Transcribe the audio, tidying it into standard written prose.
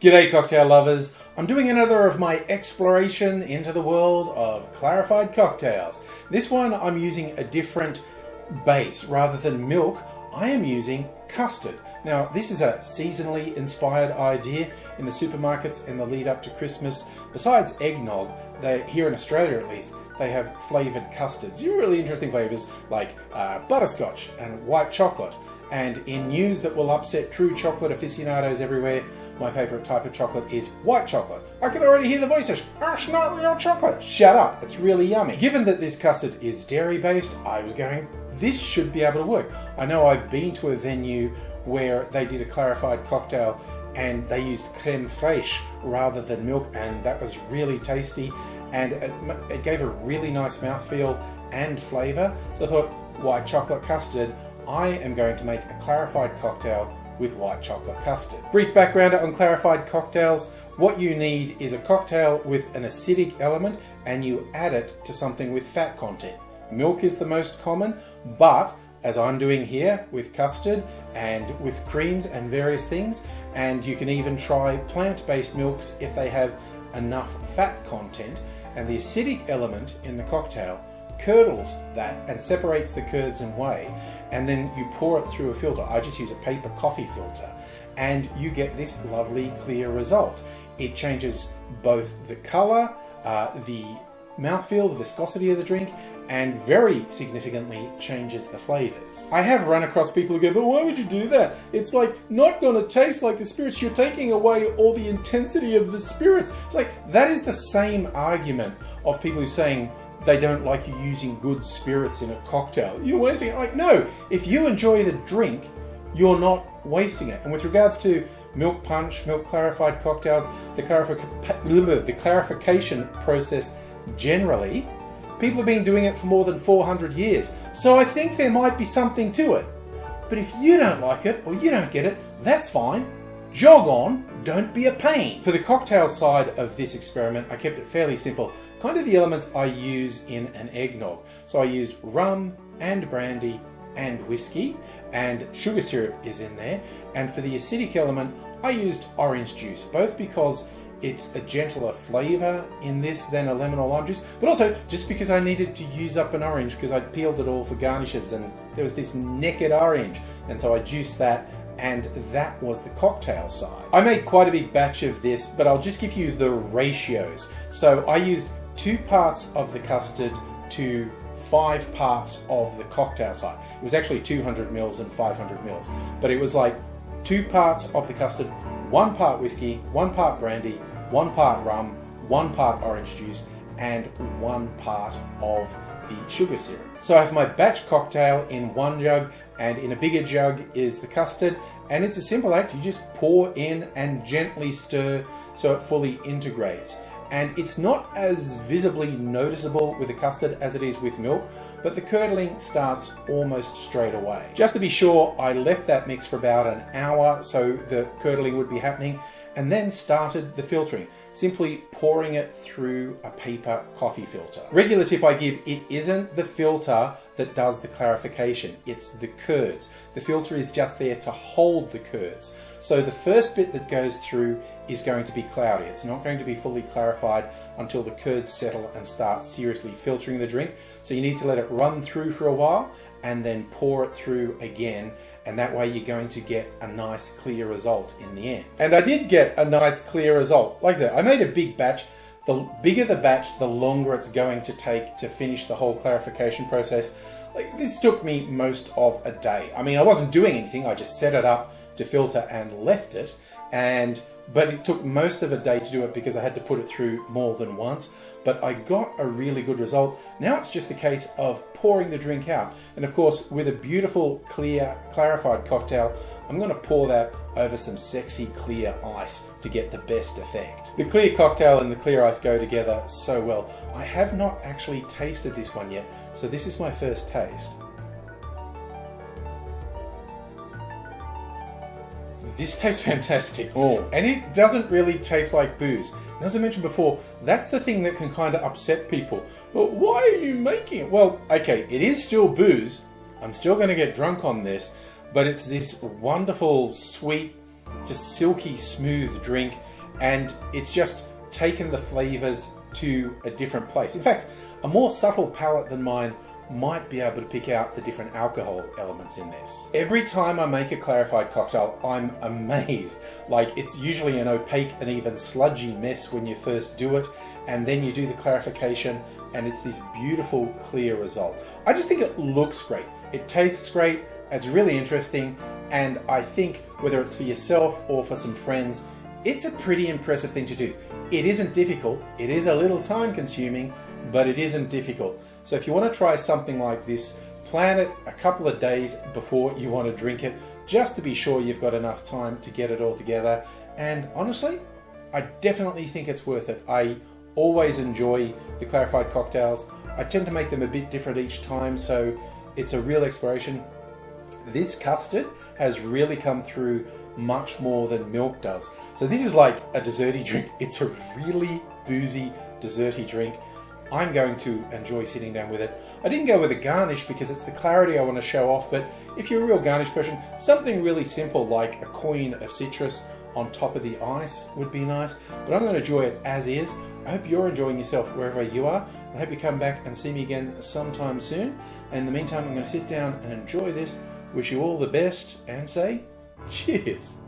G'day cocktail lovers. I'm doing another of my exploration into the world of clarified cocktails. This one I'm using a different base. Rather than milk, I am using custard. Now this is a seasonally inspired idea in the supermarkets in the lead up to Christmas. Besides eggnog, here in Australia at least, they have flavoured custards. Really interesting flavours like butterscotch and white chocolate. And in news that will upset true chocolate aficionados everywhere, my favourite type of chocolate is white chocolate. I can already hear the voices. Oh, it's not real chocolate. Shut up, it's really yummy. Given that this custard is dairy based, I was going, this should be able to work. I know I've been to a venue where they did a clarified cocktail and they used creme fraiche rather than milk, and that was really tasty, and it gave a really nice mouthfeel and flavour. So I thought, white chocolate custard, I am going to make a clarified cocktail with white chocolate custard. Brief background on clarified cocktails. What you need is a cocktail with an acidic element and you add it to something with fat content. Milk is the most common, but as I'm doing here with custard and with creams and various things, and you can even try plant-based milks if they have enough fat content, and the acidic element in the cocktail curdles that and separates the curds and whey, and then you pour it through a filter. I just use a paper coffee filter, and you get this lovely clear result. It changes both the colour, the mouthfeel, the viscosity of the drink, and very significantly changes the flavours. I have run across people who go, but why would you do that? It's like not going to taste like the spirits. You're taking away all the intensity of the spirits. It's like, that is the same argument of people who are saying they don't like you using good spirits in a cocktail. You're wasting it. Like, no, if you enjoy the drink, you're not wasting it. And with regards to milk punch, milk clarified cocktails, the clarification process generally, people have been doing it for more than 400 years. So I think there might be something to it. But if you don't like it or you don't get it, that's fine. Jog on, don't be a pain. For the cocktail side of this experiment, I kept it fairly simple. Kind of the elements I use in an eggnog. So I used rum and brandy and whiskey, and sugar syrup is in there. And for the acidic element, I used orange juice, both because it's a gentler flavour in this than a lemon or lime juice, but also just because I needed to use up an orange because I'd peeled it all for garnishes and there was this naked orange, and so I juiced that, and that was the cocktail side. I made quite a big batch of this, but I'll just give you the ratios. So I used 2 parts of the custard to 5 parts of the cocktail side. It was actually 200 mils and 500 mils, but it was like 2 parts of the custard, 1 part whiskey, 1 part brandy, 1 part rum, 1 part orange juice, and 1 part of the sugar syrup. So I have my batch cocktail in 1 jug, and in a bigger jug is the custard, and it's a simple act. You just pour in and gently stir so it fully integrates. And it's not as visibly noticeable with the custard as it is with milk, but the curdling starts almost straight away. Just to be sure, I left that mix for about an hour so the curdling would be happening, and then started the filtering, simply pouring it through a paper coffee filter. Regular tip I give, it isn't the filter that does the clarification, it's the curds. The filter is just there to hold the curds. So the first bit that goes through is going to be cloudy. It's not going to be fully clarified until the curds settle and start seriously filtering the drink. So you need to let it run through for a while and then pour it through again, and that way you're going to get a nice clear result in the end. And I did get a nice clear result. Like I said, I made a big batch. The bigger the batch, the longer it's going to take to finish the whole clarification process. Like, this took me most of a day. I mean, I wasn't doing anything, I just set it up to filter and left it, but it took most of a day to do it because I had to put it through more than once. But I got a really good result. Now it's just a case of pouring the drink out. And of course, with a beautiful, clear, clarified cocktail, I'm going to pour that over some sexy clear ice to get the best effect. The clear cocktail and the clear ice go together so well. I have not actually tasted this one yet, so this is my first taste. This tastes fantastic. Oh. And it doesn't really taste like booze. And as I mentioned before, that's the thing that can kind of upset people. But why are you making it? Well, okay, it is still booze. I'm still going to get drunk on this, but it's this wonderful, sweet, just silky smooth drink, and it's just taken the flavours to a different place. In fact, a more subtle palate than mine might be able to pick out the different alcohol elements in this. Every time I make a clarified cocktail, I'm amazed. Like, it's usually an opaque and even sludgy mess when you first do it, and then you do the clarification, and it's this beautiful, clear result. I just think it looks great. It tastes great, it's really interesting, and I think whether it's for yourself or for some friends, it's a pretty impressive thing to do. It isn't difficult, it is a little time consuming, but it isn't difficult. So if you want to try something like this, plan it a couple of days before you want to drink it, just to be sure you've got enough time to get it all together. And honestly, I definitely think it's worth it. I always enjoy the clarified cocktails. I tend to make them a bit different each time, so it's a real exploration. This custard has really come through much more than milk does. So this is like a desserty drink. It's a really boozy, desserty drink. I'm going to enjoy sitting down with it. I didn't go with a garnish because it's the clarity I want to show off, but if you're a real garnish person, something really simple like a coin of citrus on top of the ice would be nice, but I'm going to enjoy it as is. I hope you're enjoying yourself wherever you are. I hope you come back and see me again sometime soon. And in the meantime, I'm going to sit down and enjoy this, wish you all the best, and say cheers.